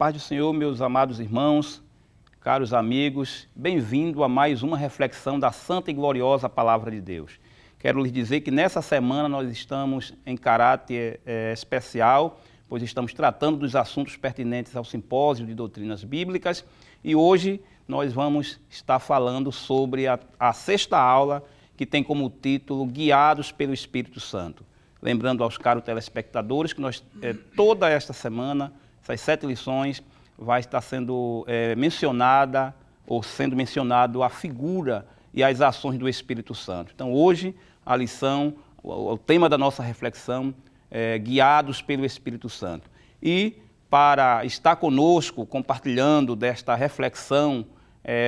paz do Senhor, meus amados irmãos, caros amigos, bem-vindo a mais uma reflexão da santa e gloriosa Palavra de Deus. Quero lhes dizer que nessa semana nós estamos em caráter especial, pois estamos tratando dos assuntos pertinentes ao simpósio de doutrinas bíblicas e hoje nós vamos estar falando sobre a sexta aula que tem como título Guiados pelo Espírito Santo. Lembrando aos caros telespectadores que nós, toda esta semana, essas 7 lições, vai estar sendo mencionada ou sendo mencionado a figura e as ações do Espírito Santo. Então hoje a lição, o tema da nossa reflexão é Guiados pelo Espírito Santo. E para estar conosco, compartilhando desta reflexão,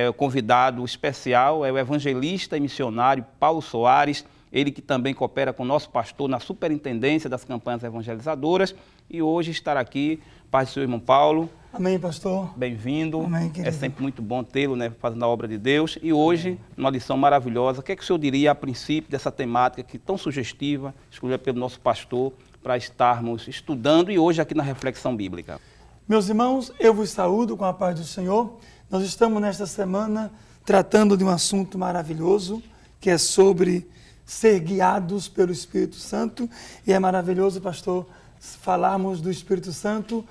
o convidado especial é o evangelista e missionário Paulo Soares, ele que também coopera com o nosso pastor na superintendência das campanhas evangelizadoras e hoje estará aqui, paz do seu irmão Paulo. Amém, pastor. Bem-vindo. Amém, querido. É sempre muito bom tê-lo, né, fazendo a obra de Deus. E hoje, uma lição maravilhosa. O que é que o senhor diria a princípio dessa temática que tão sugestiva, escolhida pelo nosso pastor, para estarmos estudando e hoje aqui na reflexão bíblica? Meus irmãos, eu vos saúdo com a paz do Senhor. Nós estamos nesta semana tratando de um assunto maravilhoso, que é sobre ser guiados pelo Espírito Santo. E é maravilhoso, pastor, falarmos do Espírito Santo,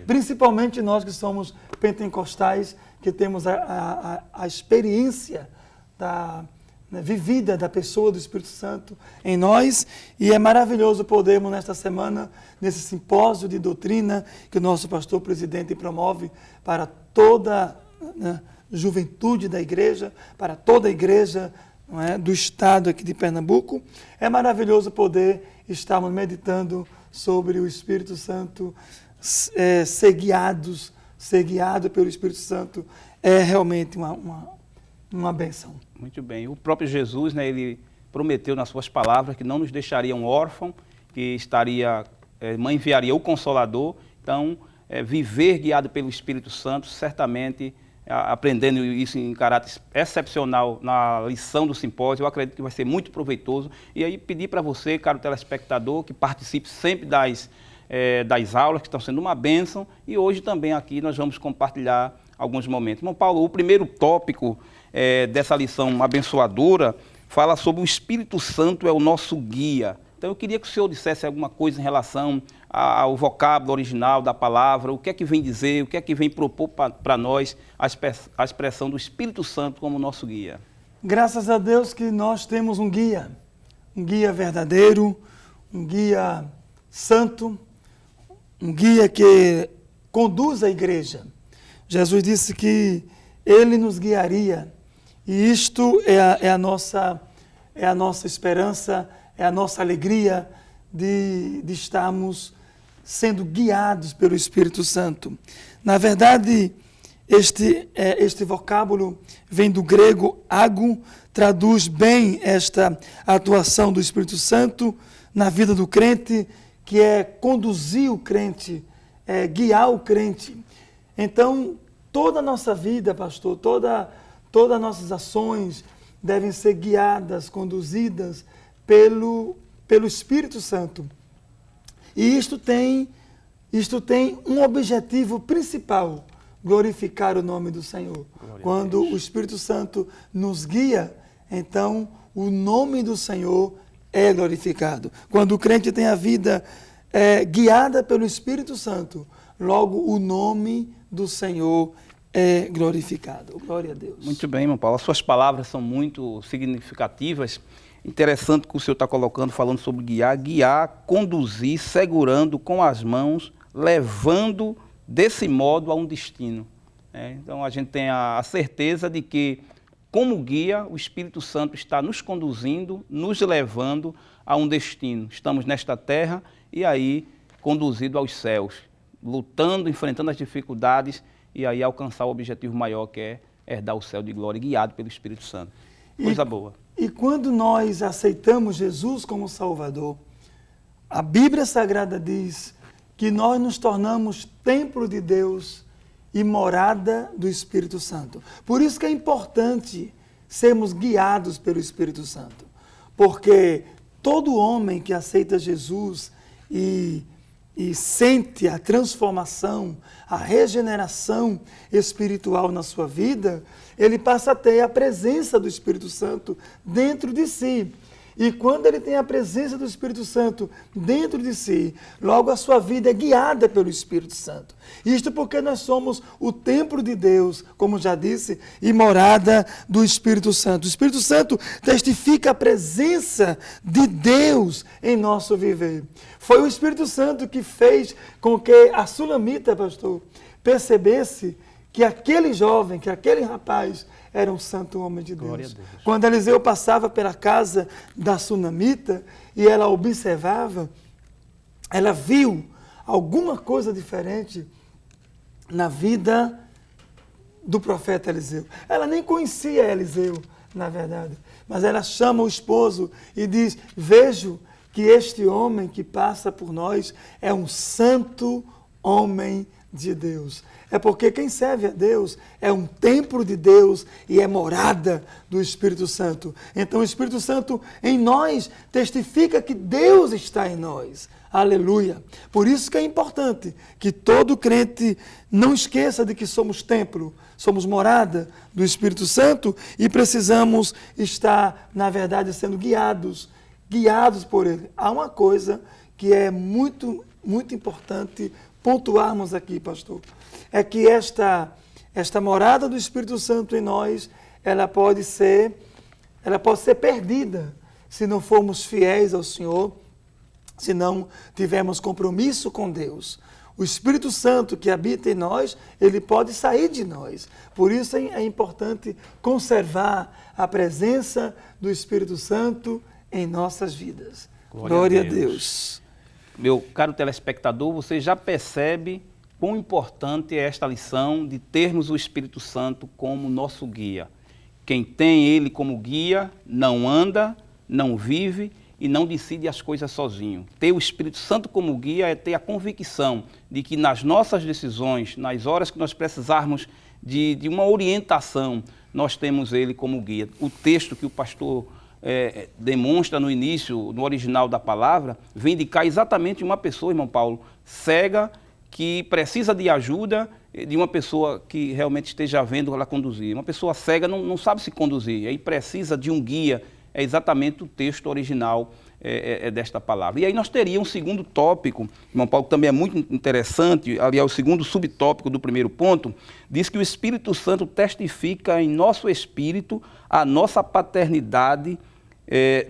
principalmente nós que somos pentecostais, que temos a experiência vivida da pessoa do Espírito Santo em nós, e é maravilhoso podermos nesta semana, nesse simpósio de doutrina que o nosso pastor presidente promove para toda a juventude da igreja, para toda a igreja do estado aqui de Pernambuco, é maravilhoso poder estarmos meditando sobre o Espírito Santo, ser guiado pelo Espírito Santo é realmente uma bênção. Muito bem. O próprio Jesus, né, ele prometeu nas suas palavras que não nos deixaria um órfão, que enviaria o Consolador. Então, viver guiado pelo Espírito Santo, certamente, aprendendo isso em caráter excepcional na lição do simpósio, eu acredito que vai ser muito proveitoso. E aí pedir para você, caro telespectador, que participe sempre das aulas, que estão sendo uma bênção, e hoje também aqui nós vamos compartilhar alguns momentos. Irmão Paulo, o primeiro tópico dessa lição abençoadora fala sobre o Espírito Santo é o nosso guia. Então eu queria que o senhor dissesse alguma coisa em relação ao vocábulo original da palavra, o que é que vem dizer, o que é que vem propor para nós a expressão do Espírito Santo como nosso guia. Graças a Deus que nós temos um guia verdadeiro, um guia santo, um guia que conduz a igreja. Jesus disse que ele nos guiaria, e isto é a nossa esperança, é a nossa alegria de estarmos sendo guiados pelo Espírito Santo. Na verdade, este vocábulo vem do grego ago, traduz bem esta atuação do Espírito Santo na vida do crente, que é conduzir o crente, guiar o crente. Então, toda a nossa vida, pastor, todas as nossas ações devem ser guiadas, conduzidas pelo Espírito Santo. E isto tem um objetivo principal, glorificar o nome do Senhor. Quando o Espírito Santo nos guia, então o nome do Senhor é glorificado. Quando o crente tem a vida guiada pelo Espírito Santo, logo o nome do Senhor é glorificado. Glória a Deus. Muito bem, irmão Paulo. As suas palavras são muito significativas. Interessante que o senhor está colocando, falando sobre guiar, conduzir, segurando com as mãos, levando desse modo a um destino. Então a gente tem a certeza de que, como guia, o Espírito Santo está nos conduzindo, nos levando a um destino. Estamos nesta terra e aí conduzido aos céus, lutando, enfrentando as dificuldades e aí alcançar o objetivo maior, que é herdar o céu de glória, guiado pelo Espírito Santo. Coisa boa. E quando nós aceitamos Jesus como Salvador, a Bíblia Sagrada diz que nós nos tornamos templo de Deus e morada do Espírito Santo. Por isso que é importante sermos guiados pelo Espírito Santo. Porque todo homem que aceita Jesus e e sente a transformação, a regeneração espiritual na sua vida, ele passa a ter a presença do Espírito Santo dentro de si. E quando ele tem a presença do Espírito Santo dentro de si, logo a sua vida é guiada pelo Espírito Santo. Isto porque nós somos o templo de Deus, como já disse, e morada do Espírito Santo. O Espírito Santo testifica a presença de Deus em nosso viver. Foi o Espírito Santo que fez com que a Sulamita, pastor, percebesse que aquele jovem, que aquele rapaz era um santo homem de Deus. Quando Eliseu passava pela casa da Sunamita e ela observava, ela viu alguma coisa diferente na vida do profeta Eliseu. Ela nem conhecia Eliseu, na verdade, mas ela chama o esposo e diz: vejo que este homem que passa por nós é um santo homem de Deus. É porque quem serve a Deus é um templo de Deus e é morada do Espírito Santo. Então o Espírito Santo em nós testifica que Deus está em nós. Aleluia! Por isso que é importante que todo crente não esqueça de que somos templo, somos morada do Espírito Santo e precisamos estar, na verdade, sendo guiados por Ele. Há uma coisa que é muito, muito importante pontuarmos aqui, pastor, é que esta morada do Espírito Santo em nós, ela pode ser perdida se não formos fiéis ao Senhor, se não tivermos compromisso com Deus. O Espírito Santo que habita em nós, ele pode sair de nós. Por isso é importante conservar a presença do Espírito Santo em nossas vidas. Glória a Deus. Meu caro telespectador, você já percebe quão importante é esta lição de termos o Espírito Santo como nosso guia. Quem tem ele como guia não anda, não vive e não decide as coisas sozinho. Ter o Espírito Santo como guia é ter a convicção de que nas nossas decisões, nas horas que nós precisarmos de uma orientação, nós temos ele como guia. O texto que o pastor demonstra no início, no original da palavra, vem indicar exatamente uma pessoa, irmão Paulo, cega, que precisa de ajuda de uma pessoa que realmente esteja vendo ela conduzir. Uma pessoa cega não sabe se conduzir, aí precisa de um guia. É exatamente o texto original desta palavra. E aí nós teríamos um segundo tópico, irmão Paulo, que também é muito interessante, aliás, o segundo subtópico do primeiro ponto, diz que o Espírito Santo testifica em nosso espírito a nossa paternidade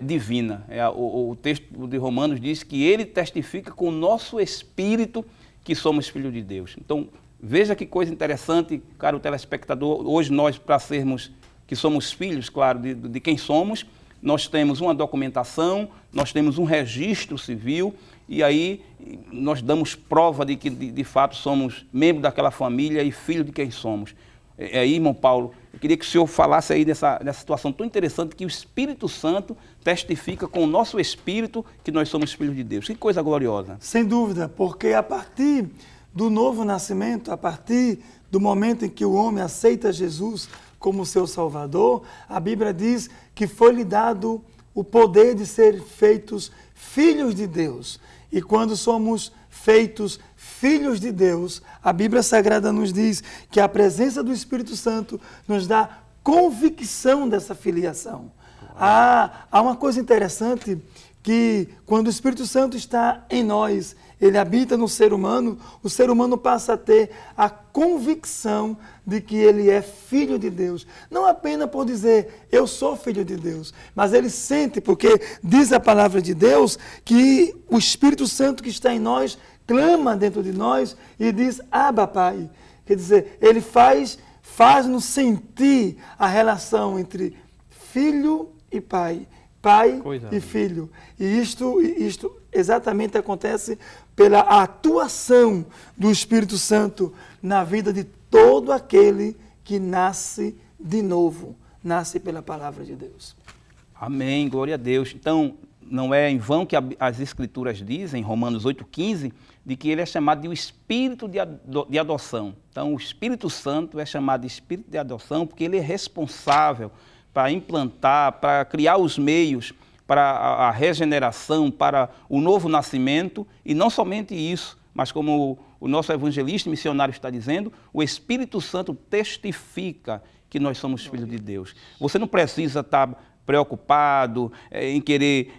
divina. O texto de Romanos diz que ele testifica com o nosso espírito que somos filhos de Deus. Então, veja que coisa interessante, caro telespectador, hoje nós, para sermos que somos filhos, claro, de quem somos, nós temos uma documentação, nós temos um registro civil e aí nós damos prova de que, de fato, somos membros daquela família e filhos de quem somos. Aí, irmão Paulo, eu queria que o senhor falasse aí dessa situação tão interessante que o Espírito Santo testifica com o nosso espírito que nós somos filhos de Deus. Que coisa gloriosa. Sem dúvida, porque a partir do novo nascimento, a partir do momento em que o homem aceita Jesus como seu Salvador, a Bíblia diz que foi-lhe dado o poder de ser feitos filhos de Deus. E quando somos feitos filhos de Deus, a Bíblia Sagrada nos diz que a presença do Espírito Santo nos dá convicção dessa filiação. Há uma coisa interessante, que quando o Espírito Santo está em nós, ele habita no ser humano, o ser humano passa a ter a convicção de que ele é filho de Deus. Não apenas por dizer, eu sou filho de Deus, mas ele sente, porque diz a palavra de Deus, que o Espírito Santo que está em nós, clama dentro de nós e diz, Abba, Pai. Quer dizer, ele faz-nos sentir a relação entre filho e pai. Pai e filho. E isto exatamente acontece pela atuação do Espírito Santo na vida de todo aquele que nasce de novo, nasce pela palavra de Deus. Amém, glória a Deus. Então, não é em vão que as Escrituras dizem, em Romanos 8,15, de que ele é chamado de o Espírito de adoção. Então, o Espírito Santo é chamado de Espírito de adoção porque ele é responsável para implantar, para criar os meios para a regeneração, para o novo nascimento, e não somente isso, mas como o nosso evangelista e missionário está dizendo, o Espírito Santo testifica que nós somos filhos de Deus. Você não precisa estar preocupado em querer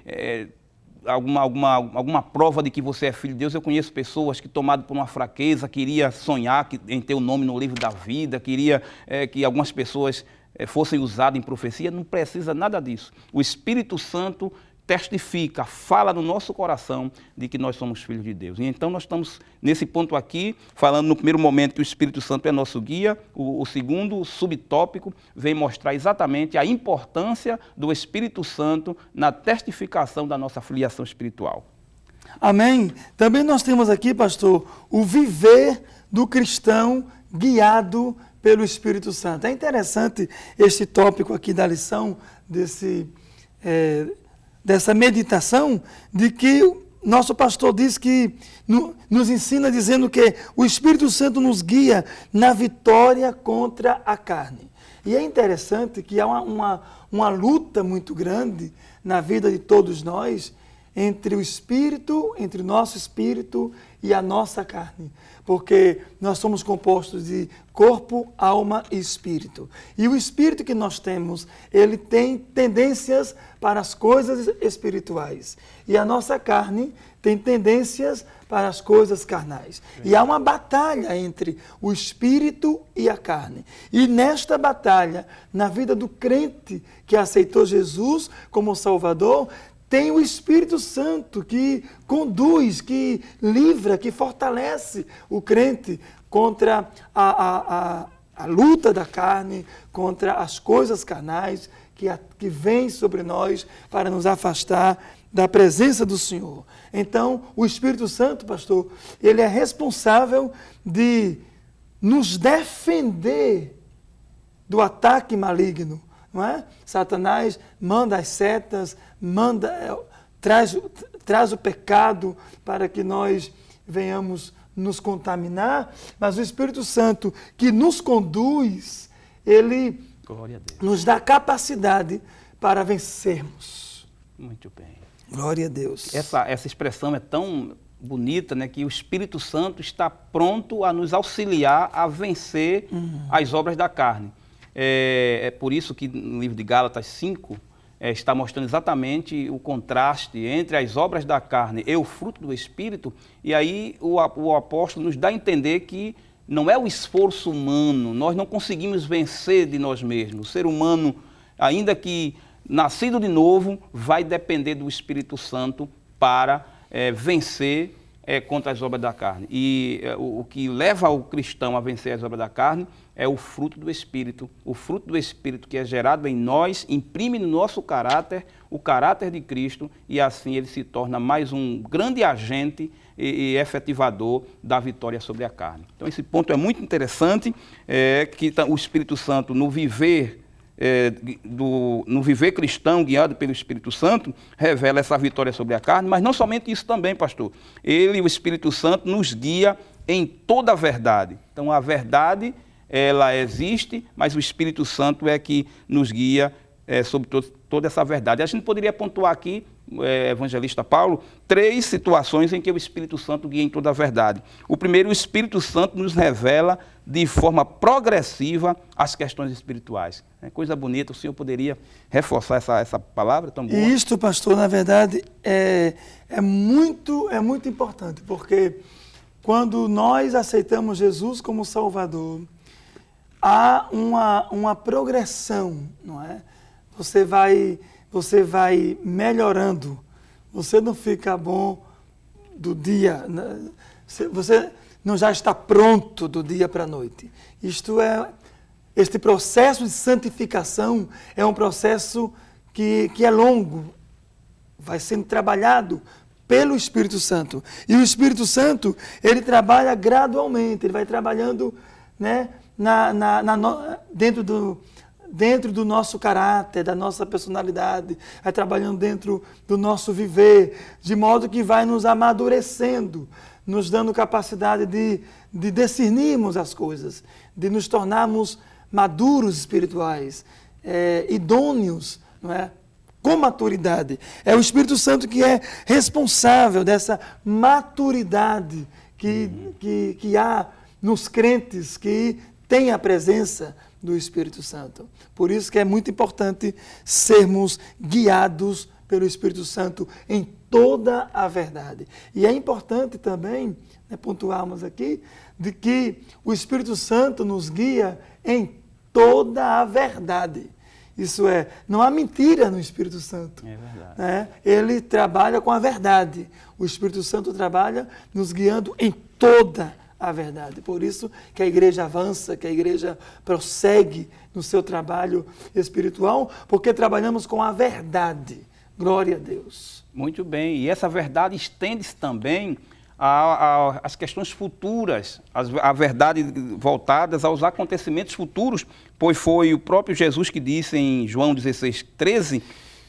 alguma prova de que você é filho de Deus. Eu conheço pessoas que, tomadas por uma fraqueza, queria sonhar em ter o nome no livro da vida, queria que algumas pessoas fossem usadas em profecia. Não precisa nada disso. O Espírito Santo testifica, fala no nosso coração de que nós somos filhos de Deus. E então nós estamos nesse ponto aqui, falando no primeiro momento que o Espírito Santo é nosso guia. O segundo subtópico vem mostrar exatamente a importância do Espírito Santo na testificação da nossa filiação espiritual. Amém? Também nós temos aqui, pastor, o viver do cristão guiado pelo Espírito Santo. É interessante este tópico aqui da lição, dessa meditação, de que nosso pastor diz que nos ensina dizendo que o Espírito Santo nos guia na vitória contra a carne. E é interessante que há uma luta muito grande na vida de todos nós entre o Espírito, entre o nosso Espírito e a nossa carne. Porque nós somos compostos de corpo, alma e espírito. E o espírito que nós temos, ele tem tendências para as coisas espirituais. E a nossa carne tem tendências para as coisas carnais. E há uma batalha entre o espírito e a carne. E nesta batalha, na vida do crente que aceitou Jesus como Salvador, tem o Espírito Santo que conduz, que livra, que fortalece o crente contra a luta da carne, contra as coisas carnais que vêm sobre nós para nos afastar da presença do Senhor. Então, o Espírito Santo, pastor, ele é responsável de nos defender do ataque maligno. Não é? Satanás manda as setas, traz o pecado para que nós venhamos nos contaminar, mas o Espírito Santo que nos conduz, ele nos dá capacidade para vencermos. Muito bem. Glória a Deus. Essa expressão é tão bonita, né, que o Espírito Santo está pronto a nos auxiliar a vencer as obras da carne. É por isso que no livro de Gálatas 5 está mostrando exatamente o contraste entre as obras da carne e o fruto do Espírito, e aí o apóstolo nos dá a entender que não é o esforço humano, nós não conseguimos vencer de nós mesmos. O ser humano, ainda que nascido de novo, vai depender do Espírito Santo para vencer contra as obras da carne. E o que leva o cristão a vencer as obras da carne é o fruto do Espírito. O fruto do Espírito que é gerado em nós, imprime no nosso caráter o caráter de Cristo, e assim ele se torna mais um grande agente e efetivador da vitória sobre a carne. Então esse ponto é muito interessante, que o Espírito Santo no viver cristão guiado pelo Espírito Santo, revela essa vitória sobre a carne, mas não somente isso também, pastor. Ele, o Espírito Santo, nos guia em toda a verdade. Então a verdade, ela existe, mas o Espírito Santo é que nos guia sobre toda essa verdade. A gente poderia pontuar aqui, evangelista Paulo, 3 situações em que o Espírito Santo guia em toda a verdade. O primeiro, o Espírito Santo nos revela de forma progressiva as questões espirituais. É coisa bonita, o senhor poderia reforçar essa palavra tão boa? E isto, pastor, na verdade, é muito importante, porque quando nós aceitamos Jesus como Salvador, há uma progressão, não é? Você vai melhorando, você não fica bom do dia, você não já está pronto do dia para a noite. Este processo de santificação é um processo que é longo, vai sendo trabalhado pelo Espírito Santo. E o Espírito Santo, ele trabalha gradualmente, ele vai trabalhando, né, dentro do nosso caráter, da nossa personalidade, vai trabalhando dentro do nosso viver, de modo que vai nos amadurecendo, nos dando capacidade de discernirmos as coisas, de nos tornarmos maduros espirituais, idôneos, não é? Com maturidade. É o Espírito Santo que é responsável dessa maturidade que há nos crentes que têm a presença do Espírito Santo. Por isso que é muito importante sermos guiados pelo Espírito Santo em toda a verdade. E é importante também, pontuarmos aqui, de que o Espírito Santo nos guia em toda a verdade. Isso é, não há mentira no Espírito Santo. É verdade. Ele trabalha com a verdade. O Espírito Santo trabalha nos guiando em toda a verdade. Por isso que a igreja avança, que a igreja prossegue no seu trabalho espiritual, porque trabalhamos com a verdade. Glória a Deus. Muito bem. E essa verdade estende-se também às questões futuras, a verdade voltadas aos acontecimentos futuros, pois foi o próprio Jesus que disse em João 16:13,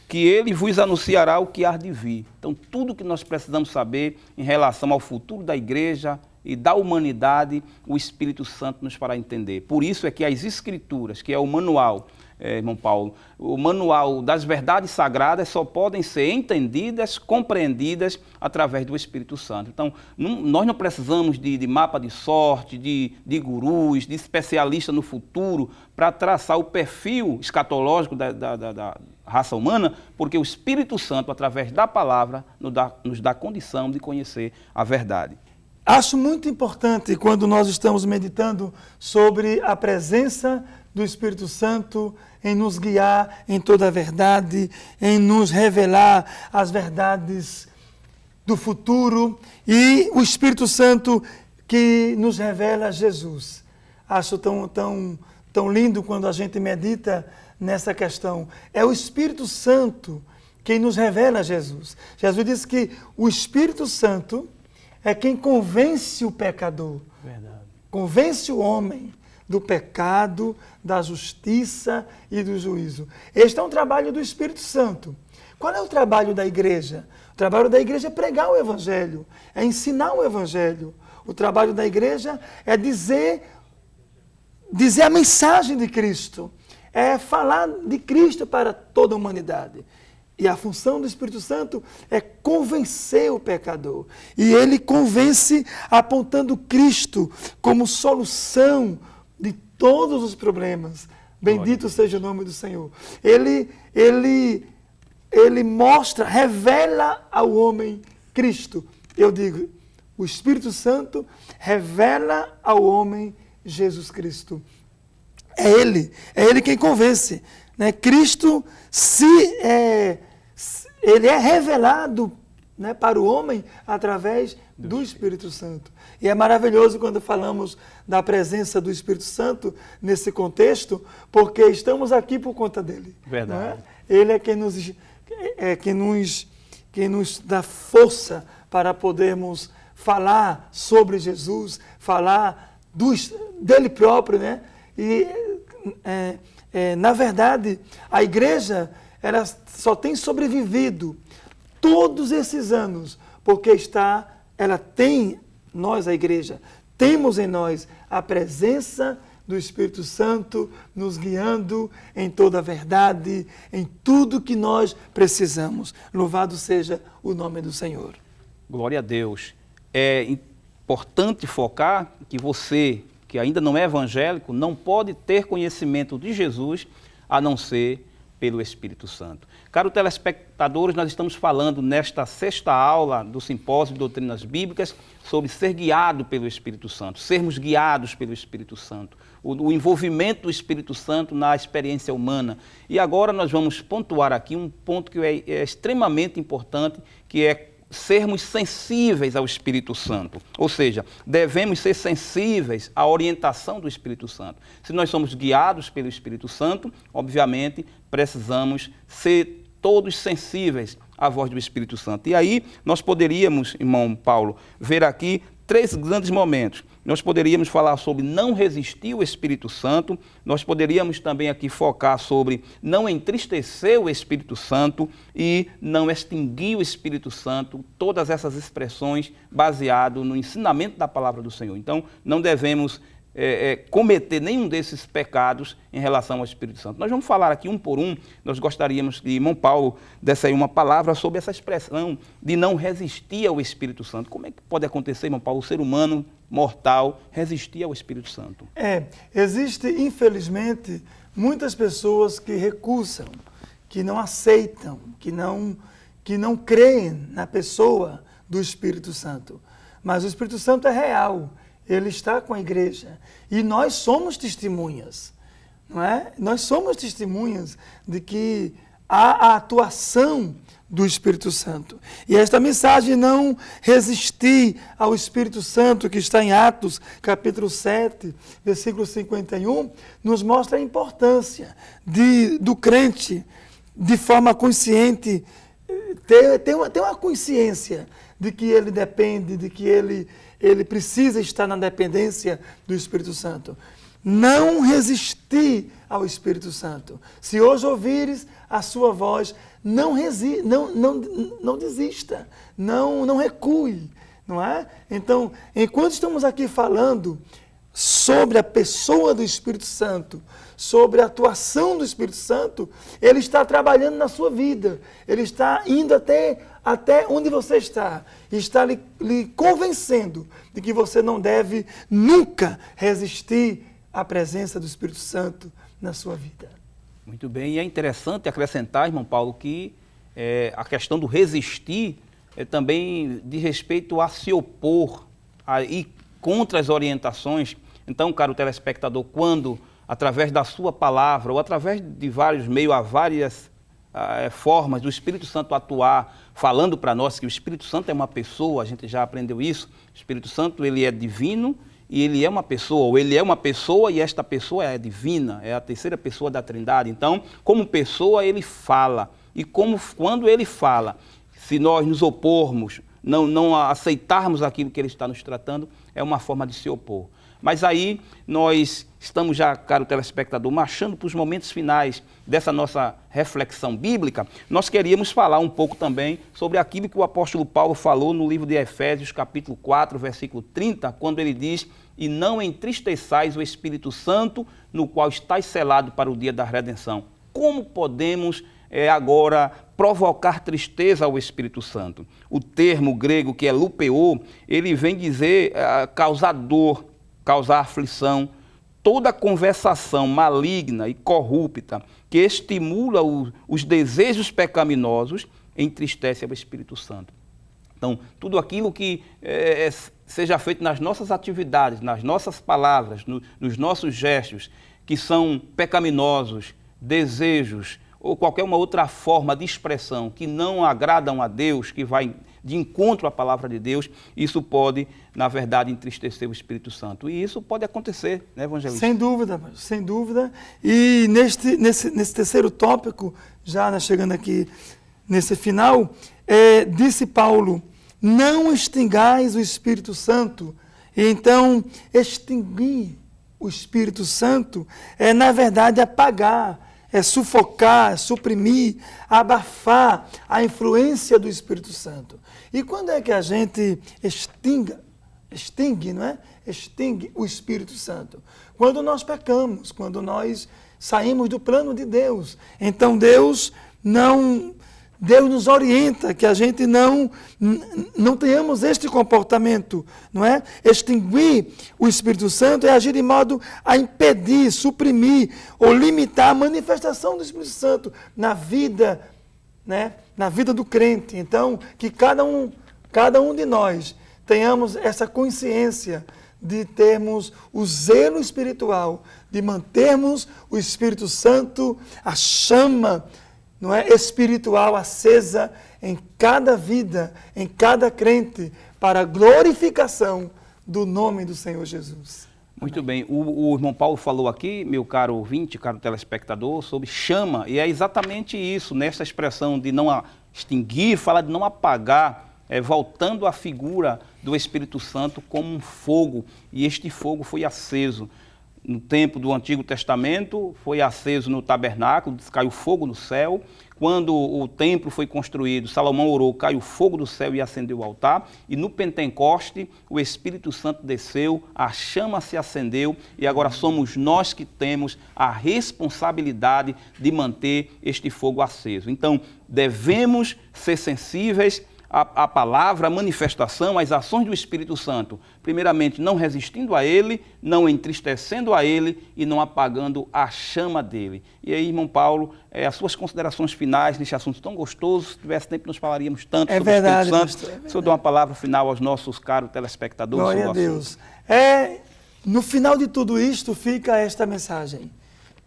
que ele vos anunciará o que há de vir. Então, tudo que nós precisamos saber em relação ao futuro da igreja e da humanidade, o Espírito Santo nos fará entender. Por isso é que as Escrituras, que é o manual, irmão Paulo, o manual das verdades sagradas só podem ser entendidas, compreendidas através do Espírito Santo. Então, nós não precisamos de mapa de sorte, de gurus, de especialista no futuro para traçar o perfil escatológico da raça humana, porque o Espírito Santo, através da palavra, nos dá condição de conhecer a verdade. Acho muito importante quando nós estamos meditando sobre a presença do Espírito Santo em nos guiar em toda a verdade, em nos revelar as verdades do futuro e o Espírito Santo que nos revela Jesus. Acho tão lindo quando a gente medita nessa questão. É o Espírito Santo quem nos revela Jesus. Jesus disse que o Espírito Santo é quem convence o pecador. Verdade. Convence o homem do pecado, da justiça e do juízo. Este é um trabalho do Espírito Santo. Qual é o trabalho da igreja? O trabalho da igreja é pregar o Evangelho, é ensinar o Evangelho. O trabalho da igreja é dizer a mensagem de Cristo, é falar de Cristo para toda a humanidade. E a função do Espírito Santo é convencer o pecador. E ele convence apontando Cristo como solução de todos os problemas. Bendito seja o nome do Senhor. Ele mostra, revela ao homem Cristo. Eu digo, o Espírito Santo revela ao homem Jesus Cristo. É Ele quem convence. Né? Cristo, ele é revelado, né, para o homem através do Espírito Santo. E é maravilhoso quando falamos da presença do Espírito Santo nesse contexto, porque estamos aqui por conta dele. Verdade. Né? Ele é quem nos dá força para podermos falar sobre Jesus, falar dele próprio, né? E na verdade, a igreja ela só tem sobrevivido todos esses anos, porque nós, a igreja, temos em nós a presença do Espírito Santo nos guiando em toda a verdade, em tudo que nós precisamos. Louvado seja o nome do Senhor. Glória a Deus. É importante focar que você, que ainda não é evangélico, não pode ter conhecimento de Jesus a não ser pelo Espírito Santo. Caro telespectadores, nós estamos falando nesta sexta aula do Simpósio de Doutrinas Bíblicas sobre ser guiado pelo Espírito Santo, sermos guiados pelo Espírito Santo, o envolvimento do Espírito Santo na experiência humana. E agora nós vamos pontuar aqui um ponto que é extremamente importante, que é sermos sensíveis ao Espírito Santo. Ou seja, devemos ser sensíveis à orientação do Espírito Santo. Se nós somos guiados pelo Espírito Santo, obviamente, precisamos ser todos sensíveis à voz do Espírito Santo. E aí, nós poderíamos, irmão Paulo, ver aqui 3 grandes momentos. Nós poderíamos falar sobre não resistir ao Espírito Santo, nós poderíamos também aqui focar sobre não entristecer o Espírito Santo e não extinguir o Espírito Santo, todas essas expressões baseadas no ensinamento da palavra do Senhor. Então, não devemos cometer nenhum desses pecados em relação ao Espírito Santo. Nós vamos falar aqui um por um. Nós gostaríamos que irmão Paulo desse aí uma palavra sobre essa expressão de não resistir ao Espírito Santo. Como é que pode acontecer, irmão Paulo, o ser humano mortal resistir ao Espírito Santo? Existe, infelizmente, muitas pessoas que recusam, que não aceitam, que não creem na pessoa do Espírito Santo. Mas o Espírito Santo é real. Ele está com a igreja. E nós somos testemunhas, não é? Nós somos testemunhas de que há a atuação do Espírito Santo. E esta mensagem, não resistir ao Espírito Santo, que está em Atos, capítulo 7, versículo 51, nos mostra a importância do crente, de forma consciente, ter uma consciência de que ele depende, de que ele precisa estar na dependência do Espírito Santo. Não resistir ao Espírito Santo. Se hoje ouvires a sua voz, não desista, não recue, não é? Então, enquanto estamos aqui falando sobre a pessoa do Espírito Santo, sobre a atuação do Espírito Santo, ele está trabalhando na sua vida, ele está indo até onde você está, e está lhe convencendo de que você não deve nunca resistir à presença do Espírito Santo na sua vida. Muito bem, e é interessante acrescentar, irmão Paulo, que a questão do resistir também diz respeito a se opor, a ir contra as orientações. Então, caro telespectador, quando, através da sua palavra, ou através de vários meios, há várias formas do Espírito Santo atuar, falando para nós que o Espírito Santo é uma pessoa, a gente já aprendeu isso, o Espírito Santo ele é divino e ele é uma pessoa, ou ele é uma pessoa e esta pessoa é divina, é a terceira pessoa da Trindade. Então, como pessoa, ele fala, e quando ele fala, se nós nos opormos, não aceitarmos aquilo que ele está nos tratando, é uma forma de se opor. Mas aí nós estamos já, caro telespectador, marchando para os momentos finais dessa nossa reflexão bíblica. Nós queríamos falar um pouco também sobre aquilo que o apóstolo Paulo falou no livro de Efésios, capítulo 4, versículo 30, quando ele diz: e não entristeçais o Espírito Santo, no qual estáis selado para o dia da redenção. Como podemos agora provocar tristeza ao Espírito Santo? O termo grego que é lupeo, ele vem dizer causar dor, causar aflição, toda conversação maligna e corrupta que estimula os desejos pecaminosos entristece ao Espírito Santo. Então, tudo aquilo que seja feito nas nossas atividades, nas nossas palavras, nos nossos gestos, que são pecaminosos, desejos ou qualquer uma outra forma de expressão que não agradam a Deus, que vai de encontro à palavra de Deus, isso pode, na verdade, entristecer o Espírito Santo. E isso pode acontecer, né, evangelista? Sem dúvida, sem dúvida. E nesse terceiro tópico, já chegando aqui nesse final, disse Paulo: não extingais o Espírito Santo. E então, extinguir o Espírito Santo na verdade, apagar, sufocar, suprimir, abafar a influência do Espírito Santo. E quando é que a gente extingue, não é? Extingue o Espírito Santo? Quando nós pecamos, quando nós saímos do plano de Deus. Então Deus nos orienta que a gente não tenhamos este comportamento, não é? Extinguir o Espírito Santo é agir de modo a impedir, suprimir ou limitar a manifestação do Espírito Santo na vida, né? Na vida do crente. Então, que cada um de nós tenhamos essa consciência de termos o zelo espiritual, de mantermos o Espírito Santo, a chama, não é, espiritual acesa em cada vida, em cada crente, para a glorificação do nome do Senhor Jesus. Muito bem. O irmão Paulo falou aqui, meu caro ouvinte, caro telespectador, sobre chama, e é exatamente isso, nessa expressão de não extinguir, fala de não apagar, voltando à figura do Espírito Santo como um fogo, e este fogo foi aceso. no tempo do Antigo Testamento, foi aceso no tabernáculo, caiu fogo do céu. Quando o templo foi construído, Salomão orou, caiu fogo do céu e acendeu o altar. E no Pentecoste, o Espírito Santo desceu, a chama se acendeu e agora somos nós que temos a responsabilidade de manter este fogo aceso. Então, devemos ser sensíveis à palavra, à manifestação, às ações do Espírito Santo. Primeiramente, não resistindo a Ele, não entristecendo a Ele e não apagando a chama dEle. E aí, irmão Paulo, as suas considerações finais neste assunto tão gostoso. Se tivesse tempo, nós falaríamos tanto sobre o Espírito Santo. Pastor, O senhor dá uma palavra final aos nossos caros telespectadores. Glória a Deus. No final de tudo isto fica esta mensagem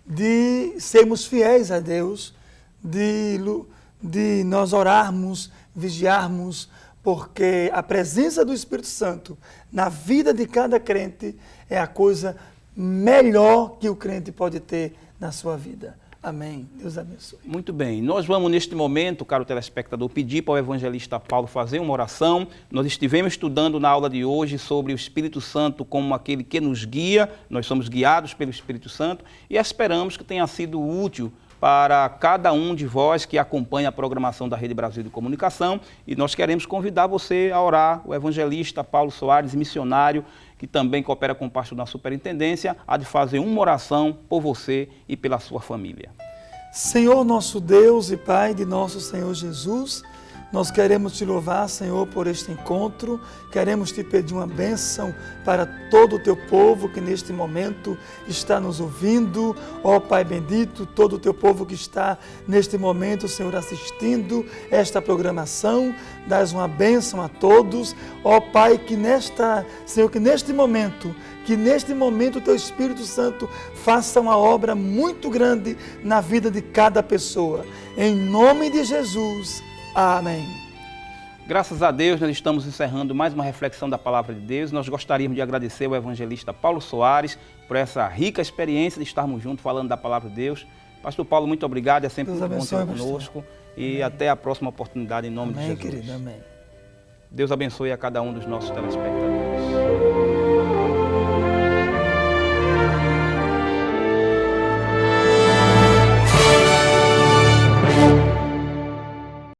de sermos fiéis a Deus, de nós orarmos, vigiarmos, porque a presença do Espírito Santo na vida de cada crente é a coisa melhor que o crente pode ter na sua vida. Amém. Deus abençoe. Muito bem. Nós vamos, neste momento, caro telespectador, pedir para o evangelista Paulo fazer uma oração. Nós estivemos estudando na aula de hoje sobre o Espírito Santo como aquele que nos guia. Nós somos guiados pelo Espírito Santo e esperamos que tenha sido útil para cada um de vós que acompanha a programação da Rede Brasil de Comunicação, e nós queremos convidar você a orar. O evangelista Paulo Soares, missionário, que também coopera com o pastor da superintendência, há de fazer uma oração por você e pela sua família. Senhor nosso Deus e Pai de nosso Senhor Jesus, nós queremos te louvar, Senhor, por este encontro, queremos te pedir uma bênção para todo o teu povo que neste momento está nos ouvindo, ó Pai bendito, todo o teu povo que está neste momento, Senhor, assistindo esta programação, dás uma bênção a todos, ó Pai, que neste momento o teu Espírito Santo faça uma obra muito grande na vida de cada pessoa, em nome de Jesus. Amém. Graças a Deus, nós estamos encerrando mais uma reflexão da Palavra de Deus. Nós gostaríamos de agradecer ao evangelista Paulo Soares por essa rica experiência de estarmos juntos falando da Palavra de Deus. Pastor Paulo, muito obrigado, é sempre muito bom ter conosco. E até a próxima oportunidade, em nome de Jesus. Amém, querido, amém. Deus abençoe a cada um dos nossos telespectadores.